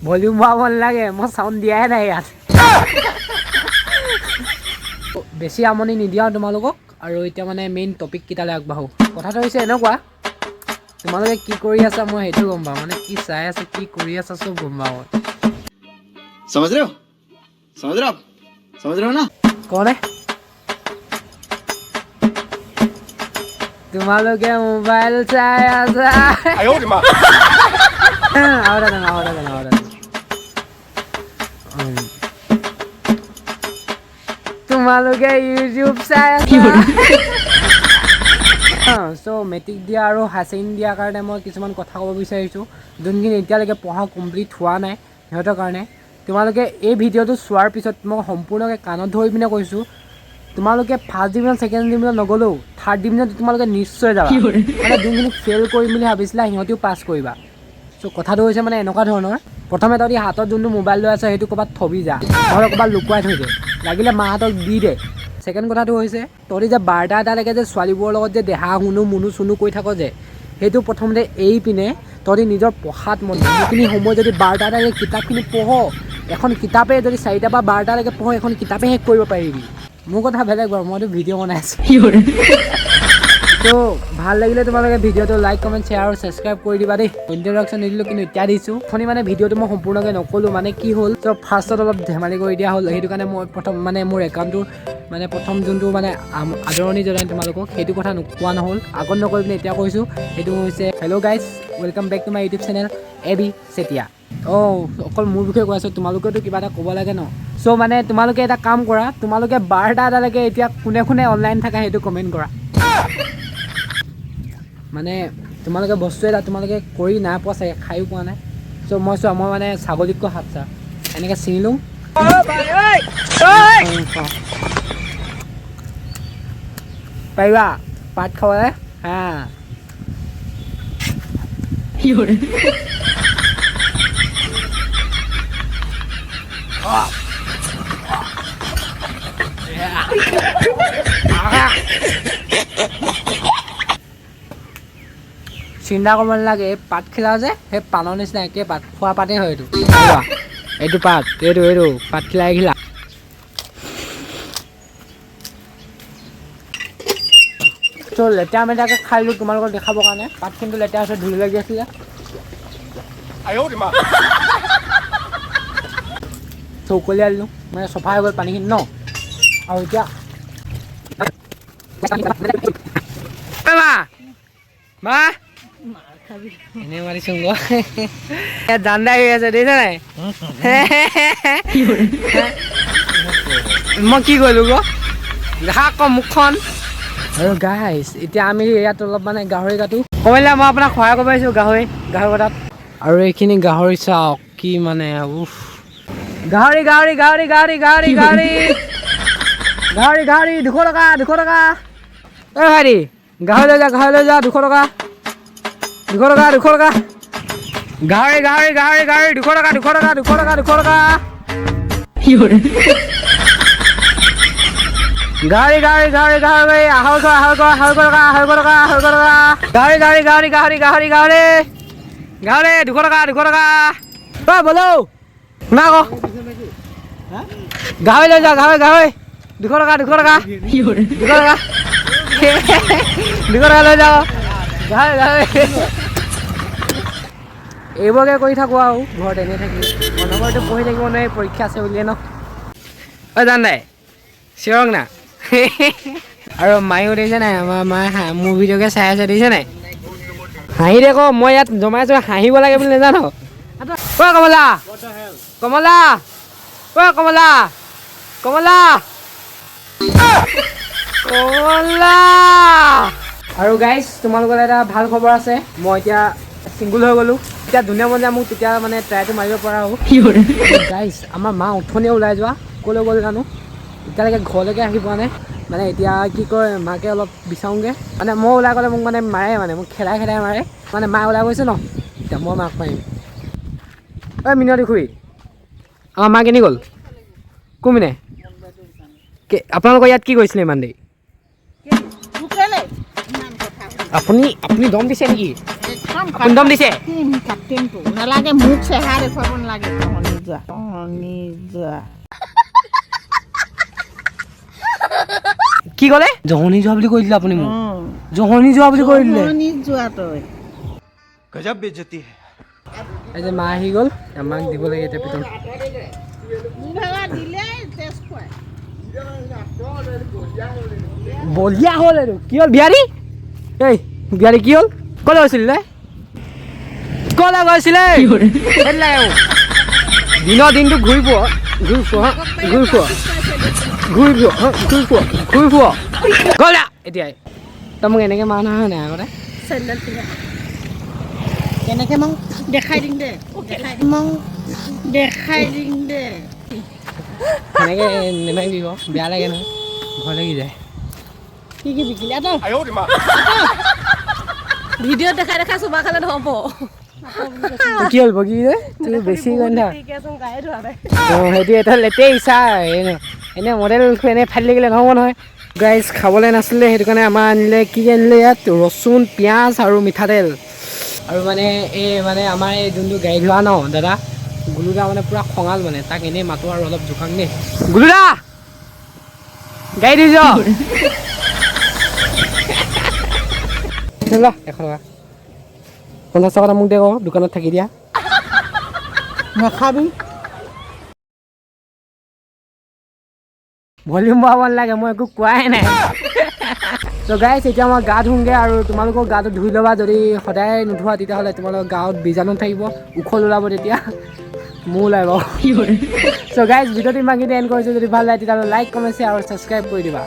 Volume বঢ়াব নালাগে, মই চাউণ্ড দিয়াই নাই ইয়াত। বেছি আমনি নিদিয়াও তোমালোকক। আৰু এতিয়া মানে মেইন টপিক কেইটালৈ আগবাঢ়ো। কথাটো হৈছে এনেকুৱা, তোমালোকে কি কৰি আছা মই সেইটো গম পাওঁ, মানে কি চাই আছা কি কৰি আছা চব গম পাওঁ। समझ रहे हो ना? কনে তোমালোকে মোবাইল চাই আছা। তোমালোকে ইউটিউব চাই আছা। চ' মেট্ৰিক দিয়া আৰু হায়াৰ ছেকেণ্ডেৰী দিয়াৰ কাৰণে মই কিছুমান কথা ক'ব বিচাৰিছোঁ, যোনখিনি এতিয়ালৈকে পঢ়া কমপ্লিট হোৱা নাই সিহঁতৰ কাৰণে। তোমালোকে এই ভিডিঅ'টো চোৱাৰ পিছত মই সম্পূৰ্ণকৈ কাণত ধৰি পিনে কৈছোঁ, তোমালোকে ফাৰ্ষ্ট ডিভিজন ছেকেণ্ড ডিভিজন নগ'লেও থাৰ্ড ডিভিজনটো তোমালোকে নিশ্চয় যাবা। মানে যোনখিনি ফেইল কৰিম বুলি ভাবিছিলা সিহঁতেও পাছ কৰিবা। চ' কথাটো হৈছে মানে এনেকুৱা ধৰণৰ, প্ৰথমে তহঁতি হাতত যোনটো মোবাইল লৈ আছে সেইটো ক'ৰবাত থবি যা, নহ'লে ক'ৰবাত লুকুৱাই থৈ দে, লাগিলে মাহঁতক দি দে। ছেকেণ্ড কথাটো হৈছে, তহঁতি যে 12টা এটালৈকে যে ছোৱালীবোৰৰ লগত যে দেহা শুনো মুনু চুনু কৰি থাক যে, সেইটো প্ৰথমতে এৰি পিনে তহঁতি নিজৰ পঢ়াত মন দে। সেইখিনি সময় যদি 12টা এটালৈকে কিতাপখিনি পঢ়, এখন কিতাপে যদি 4টা বা 12টালৈকে পঢ়, এখন কিতাপে শেষ কৰিব পাৰিবি। মোৰ কথা বেলেগ বাৰু, মইতো ভিডিঅ' বনাই আছোঁ। ত' ভাল লাগিলে তোমালোকে ভিডিঅ'টো লাইক কমেণ্ট শ্বেয়াৰ আৰু ছাবস্ক্ৰাইব কৰি দিবা দেই। ইণ্ট্ৰডাকশ্যন নিদিলোঁ কিন্তু এতিয়া দিছোঁ। অথনি মানে ভিডিঅ'টো মই সম্পূৰ্ণকৈ নক'লোঁ, মানে কি হ'ল, ত' ফাৰ্ষ্টত অলপ ধেমালি কৰি দিয়া হ'ল, সেইটো কাৰণে মই প্ৰথম মানে মোৰ একাউণ্টটোৰ মানে প্ৰথম যোনটো মানে আদৰণি জনাই তোমালোকক সেইটো কথা কোৱা নহ'ল, আগত নকৈ পিনে এতিয়া কৈছোঁ। সেইটো হৈছে hello' guys, welcome back to my YouTube channel AB Chetia. অকল মোৰ বিষয়ে কৈ আছোঁ, তোমালোকেতো কিবা এটা ক'ব লাগে ন। চ' মানে তোমালোকে এটা কাম কৰা, তোমালোকে 12টা এটালৈকে এতিয়া কোনে কোনে অনলাইন থাকা সেইটো কমেণ্ট কৰা। মানে তোমালোকে বস্তু এটা তোমালোকে কৰি নাই পোৱা চাগে, খায়ো পোৱা নাই। চ' মই মানে ছাগলীতকৈ হাত চা এনেকৈ চিনি লওঁ। পাৰিবা পাত খাবলৈ? হা চিন্তা কৰিব নালাগে, এই পাত খিলা যে সেই পাণৰ নিচিনা একে পাত, খোৱা পাতেই হয় এইটো। এইটো পাত, এইটো পাত খিলা এইখিলা। চ' লেতেৰা মেতেৰাকৈ খাই দিলোঁ তোমালোকক দেখাবৰ কাৰণে। পাত কিন্তু লেতেৰা আছে, ধূলি লাগি আছিলে। চ' উকলিয়াই দিলোঁ, মানে চফা হৈ গ'ল পানীখিনি ন। আৰু এতিয়া মা এনেই মাৰিছোঁ ইয়াত জানদা হৈ আছে দেখিছা নাই। মই কি কৰিলোঁ গ, দেখা আকৌ মুখখন। আৰু গাইজ এতিয়া আমি ইয়াত অলপ মানে গাহৰি কাটো। কমিলে মই আপোনাক সহায় কৰিব পাৰিছোঁ গাহৰি কটাত। আৰু এইখিনি গাহৰি চাওক কি মানে উফ, গাহৰি 200 টকা। এই ভাইটি গাহৰি লৈ যা 200 টকা। গাহৰি 200 টকা। গাহৰি 200 টকা। ঐ বলো শুনা আকৌ, গাহৰি লৈ যা গাহৰি 200 টকা। 200 টকা লৈ যাওঁ গাহৰি। এইবোৰকে কৰি থাকোঁ আৰু ঘৰত এনেই থাকি, অনবৰতে পঢ়ি থাকিব নোৱাৰি, পৰীক্ষা আছে বুলিয়ে ন। জান নাই চিৰং না। আৰু মায়েও দেখিছে নাই, আমাৰ মায়ে মোৰ ভিডিঅ'কে চাই আছে দেখিছে নাই। হাঁহি দে আকৌ, মই ইয়াত জমাইছোঁ হাঁহিব লাগে বুলি নাজানো। ঐ কমলা কমলা ঐ কমলা কমলা কমলা। আৰু গাইজ তোমালোকৰ এটা ভাল খবৰ আছে, মই এতিয়া ছিংগুল হৈ গ'লোঁ। এতিয়া ধুনীয়া মনে মোক তেতিয়া মানে ট্ৰাইটো মাৰিব পৰা হ'ব। গাইজ আমাৰ মা উঠনিয়ে ওলাই যোৱা, ক'লৈ গ'ল জানো, এতিয়ালৈকে ঘৰলৈকে আহি পোৱা নাই। মানে এতিয়া কি কয়, মাকে অলপ বিচাৰোঁগৈ। মানে মই ওলাই গ'লে মোক মানে মাৰে, মানে মোক খেদাই মাৰে। মানে মা ওলাই গৈছে ন, এতিয়া মই মাক মাৰিম। ঐ মিনতি খুৰী, আমাৰ মা কেনি গ'ল? কোনপিনে? আপোনালোকৰ ইয়াত কি কৰিছিলে ইমান দেৰি? আপুনি দম দিছে নেকি? কণ্ডম দিছে কাটিমটো নালাগে মোক চেহেৰা দেখুৱাব নালাগে কহনি যোৱা কি ক'লে জহনি যোৱা বুলি কৈ দিলে আপুনি মোক জহনি যোৱা বুলি কৈ দিলে কহনি যোৱা তই गजब बेइज्जती है এই যে মা আহি গ'ল আমাক দিব লাগে এতিয়া পিতন দিলে তেজ খুৱাই বলিয়া হ'ল আৰু কি হ'ল বিহাৰী এই বিহাৰী কি হ'ল ক'লৈ গৈছিলে ক'লৈ গৈছিলে দিনৰ দিনটো ঘূৰি ফুৰ গ'লা এতিয়াই তই মোক এনেকৈ মাৰ নহয় নাই আগতে চেণ্ডেল পিন্ধা কেনেকৈ মোক দেখাই দিম দে দেখাই দিম দে সেনেকৈ নেমাৰিবি আকৌ বেয়া লাগে নহয় ভয় লাগি যায় কি বিকিলে তই ভিডিঅ'ত দেখাই দেখাই চুমা খালে নহ'ব কি হ'ল বগী যে তোৰ বেছি গন্ধ সেইটো এটা লেতেই ইচ্ছা এনে মডেল এনে ফালি লাগিলে নহ'ব নহয় গাইজ খাবলৈ নাছিলে সেইটো কাৰণে আমাৰ আনিলে কি আনিলে ইয়াত ৰচুন পিঁয়াজ আৰু মিঠাতেল আৰু মানে এই মানে আমাৰ এই যোনটো গাড়ী ধোৱা ন দাদা গুলুদা মানে পূৰা খঙাল মানে তাক এনেই মাতো আৰু অলপ জোকাং দেই গুলুদা গাড়ী ধুই যোৱা 100 টকা 50 টকা মোক দে আকৌ দোকানত থাকি দিয়া নাখাবি ভলিউম বঢ়াব নালাগে মই একো কোৱাই নাই তো গাইছ এতিয়া মই গা ধুওঁগৈ আৰু তোমালোকৰ গাটো ধুই ল'বা যদি সদায় নোধোৱা তেতিয়াহ'লে তোমালোকৰ গাঁৱত বীজাণু থাকিব উখল ওলাব তেতিয়া মোৰ ওলাব চ' গাইজ ভিডিঅ'টো ইমানখিনি এণ্ড কৰিছোঁ যদি ভাল লাগে তেতিয়াহ'লে লাইক কমেণ্ট শ্বেয়াৰ আৰু ছাবস্ক্ৰাইব কৰি দিবা